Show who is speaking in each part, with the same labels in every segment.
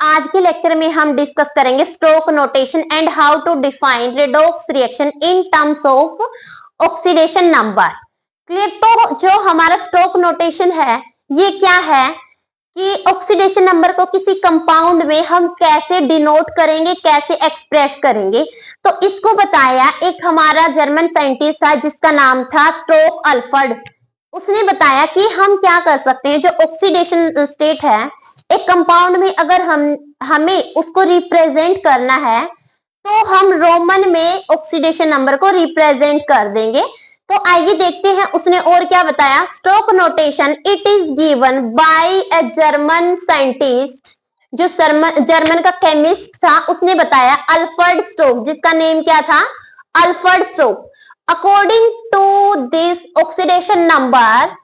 Speaker 1: आज के लेक्चर में हम डिस्कस करेंगे Stock notation and how to define redox reaction in terms of oxidation number. Clear. तो जो हमारा स्टोक नोटेशन है ये क्या है कि ऑक्सीडेशन नंबर को किसी कंपाउंड में हम कैसे डिनोट करेंगे, कैसे एक्सप्रेस करेंगे। तो इसको बताया एक हमारा जर्मन साइंटिस्ट था जिसका नाम था स्टोक अल्फर्ड। उसने बताया कि हम क्या कर सकते हैं, जो ऑक्सीडेशन स्टेट है एक कंपाउंड में, अगर हमें उसको रिप्रेजेंट करना है तो हम रोमन में ऑक्सीडेशन नंबर को रिप्रेजेंट कर देंगे। तो आइए देखते हैं उसने और क्या बताया। Stock notation it is given by a German scientist, जो जर्मन का केमिस्ट था, उसने बताया अल्फ्रेड स्टोक, जिसका नेम क्या था, Alfred Stock. According to this oxidation number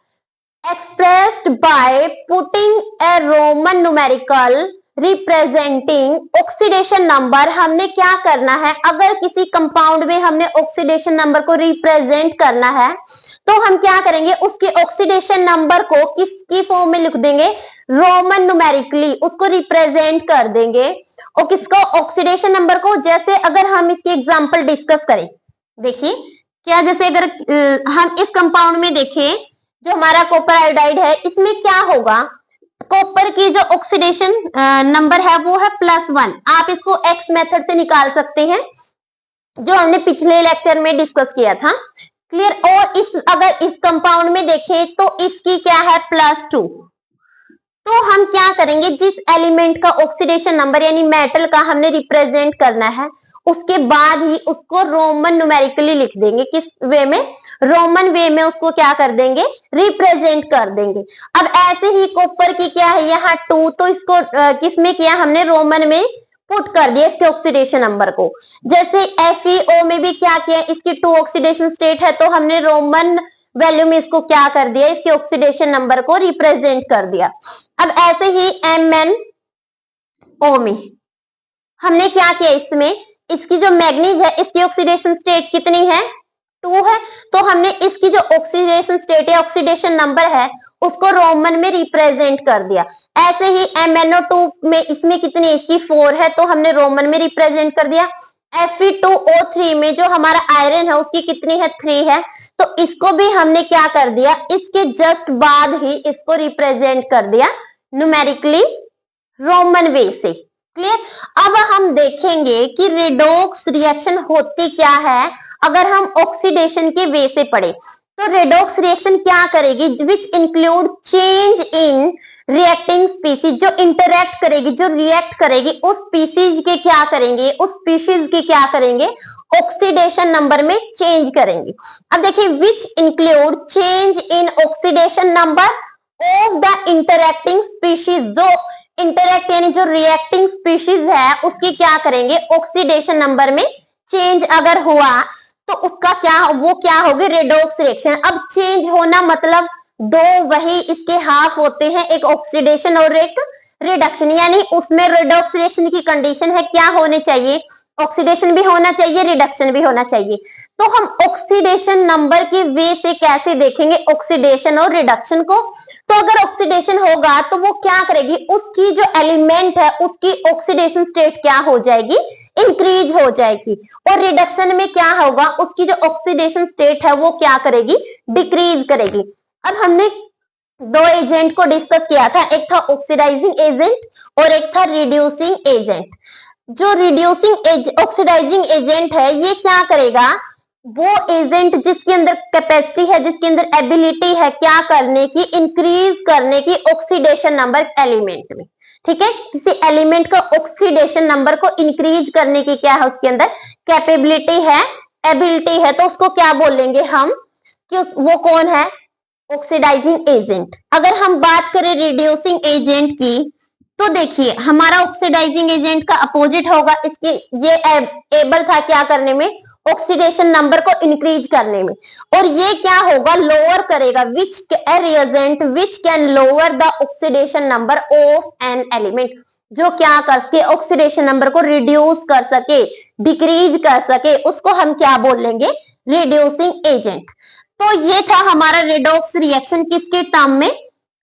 Speaker 1: expressed by putting a Roman numeral representing oxidation number। हमने क्या करना है, अगर किसी कंपाउंड में हमने ऑक्सीडेशन नंबर को रिप्रेजेंट करना है तो हम क्या करेंगे, उसके ऑक्सीडेशन नंबर को किसकी फॉर्म में लिख देंगे, रोमन न्यूमेरिकली उसको रिप्रेजेंट कर देंगे। और किसको, ऑक्सीडेशन नंबर को। जैसे अगर हम इसकी एग्जांपल डिस्कस करें, देखिए क्या, जैसे अगर हम इस कंपाउंड में देखें, जो हमारा कॉपर आयोडाइड है, इसमें क्या होगा, कॉपर की जो ऑक्सीडेशन नंबर है वो है +1। आप इसको एक्स मेथड से निकाल सकते हैं, जो हमने पिछले लेक्चर में डिस्कस किया था। क्लियर। और अगर इस कंपाउंड में देखें तो इसकी क्या है, +2। तो हम क्या करेंगे, जिस एलिमेंट का ऑक्सीडेशन नंबर यानी मेटल का हमने रिप्रेजेंट करना है उसके बाद ही उसको रोमन न्यूमेरिकली लिख देंगे। किस वे में, रोमन वे में उसको क्या कर देंगे, रिप्रेजेंट कर देंगे। अब ऐसे ही कॉपर की क्या है यहाँ 2, तो इसको किस में किया हमने, रोमन में पुट कर दिया इसके ऑक्सीडेशन नंबर को। जैसे FeO में भी क्या किया, इसकी 2 ऑक्सीडेशन स्टेट है तो हमने रोमन वैल्यू में इसको क्या कर दिया, इसके ऑक्सीडेशन नंबर को रिप्रेजेंट कर दिया। अब ऐसे ही MnO में हमने क्या किया, इसमें इसकी जो मैग्नीज है इसकी ऑक्सीडेशन स्टेट कितनी है, 2 है। तो हमने इसकी जो ऑक्सीडेशन स्टेट है, ऑक्सीडेशन नंबर है, उसको रोमन में रिप्रेजेंट कर दिया। ऐसे ही MnO2 में इसमें कितनी, इसकी 4 है तो हमने रोमन में रिप्रेजेंट कर दिया। Fe2O3 में जो हमारा आयरन है उसकी कितनी है, 3 है, तो इसको भी हमने क्या कर दिया, इसके जस्ट बाद ही इसको रिप्रेजेंट कर दिया न्यूमेरिकली रोमन वे से। क्लियर। अब हम देखेंगे कि रेडॉक्स रिएक्शन होती क्या है अगर हम ऑक्सीडेशन के वे से पढ़े। तो रेडॉक्स रिएक्शन क्या करेगी, which include change in reacting species, जो इंटरैक्ट करेगी, जो रिएक्ट करेगी, उस स्पीसीज के क्या करेंगे, उस स्पीशीज के क्या करेंगे, ऑक्सीडेशन नंबर में चेंज करेंगे। अब देखिए, which include change in oxidation number of the interacting species, जो इंटरैक्ट यानी जो रिएक्टिंग स्पीशीज है उसकी क्या करेंगे, ऑक्सीडेशन नंबर में चेंज अगर हुआ तो उसका क्या, वो क्या होगी, रेडॉक्स रिएक्शन। अब चेंज होना मतलब दो वही इसके हाफ होते हैं, एक ऑक्सीडेशन और एक रिडक्शन, यानी उसमें रेडॉक्स रिएक्शन की कंडीशन है क्या होने चाहिए, ऑक्सीडेशन भी होना चाहिए, रिडक्शन भी होना चाहिए। तो हम ऑक्सीडेशन नंबर के वे से कैसे देखेंगे ऑक्सीडेशन और रिडक्शन को। तो अगर ऑक्सीडेशन होगा तो वो क्या करेगी, उसकी जो एलिमेंट है उसकी ऑक्सीडेशन स्टेट क्या हो जाएगी, इंक्रीज हो जाएगी। और रिडक्शन में क्या होगा, उसकी जो ऑक्सीडेशन स्टेट है वो क्या करेगी, डिक्रीज करेगी। अब हमने 2 एजेंट को डिस्कस किया था, एक था ऑक्सीडाइजिंग एजेंट और एक था रिड्यूसिंग एजेंट। जो रिड्यूसिंग ऑक्सीडाइजिंग एजेंट है ये क्या करेगा, वो एजेंट जिसके अंदर कैपेसिटी है, जिसके अंदर एबिलिटी है क्या करने की, इंक्रीज करने की ऑक्सीडेशन नंबर एलिमेंट में। ठीक है, किसी एलिमेंट का ऑक्सीडेशन नंबर को इंक्रीज करने की क्या है, उसके अंदर कैपेबिलिटी है, एबिलिटी है, तो उसको क्या बोलेंगे हम, कि वो कौन है, ऑक्सीडाइजिंग एजेंट। अगर हम बात करें रिड्यूसिंग एजेंट की, तो देखिए हमारा ऑक्सीडाइजिंग एजेंट का अपोजिट होगा, इसके ये एबल था क्या करने में, ऑक्सीडेशन नंबर को इंक्रीज करने में, और ये क्या होगा, लोअर करेगा, which reagent which can lower the oxidation number of an element, जो क्या कर सके, ऑक्सीडेशन नंबर को रिड्यूस कर सके, डिक्रीज कर सके, उसको हम क्या बोलेंगे, रिड्यूसिंग एजेंट। तो ये था हमारा रेडॉक्स रिएक्शन किसके टर्म में,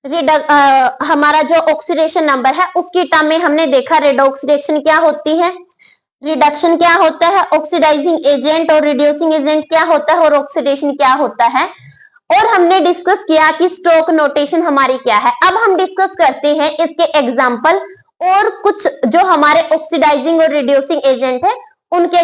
Speaker 1: हमारा जो ऑक्सीडेशन नंबर है उसकी टर्म में हमने देखा रेडॉक्स रिएक्शन क्या होती है, रिडक्शन क्या होता है, ऑक्सीडाइजिंग एजेंट और रिड्यूसिंग एजेंट क्या होता है और ऑक्सीडेशन क्या होता है। और हमने डिस्कस किया कि स्टोक नोटेशन हमारी क्या है। अब हम डिस्कस करते हैं इसके एग्जाम्पल और कुछ जो हमारे ऑक्सीडाइजिंग और रिड्यूसिंग एजेंट है उनके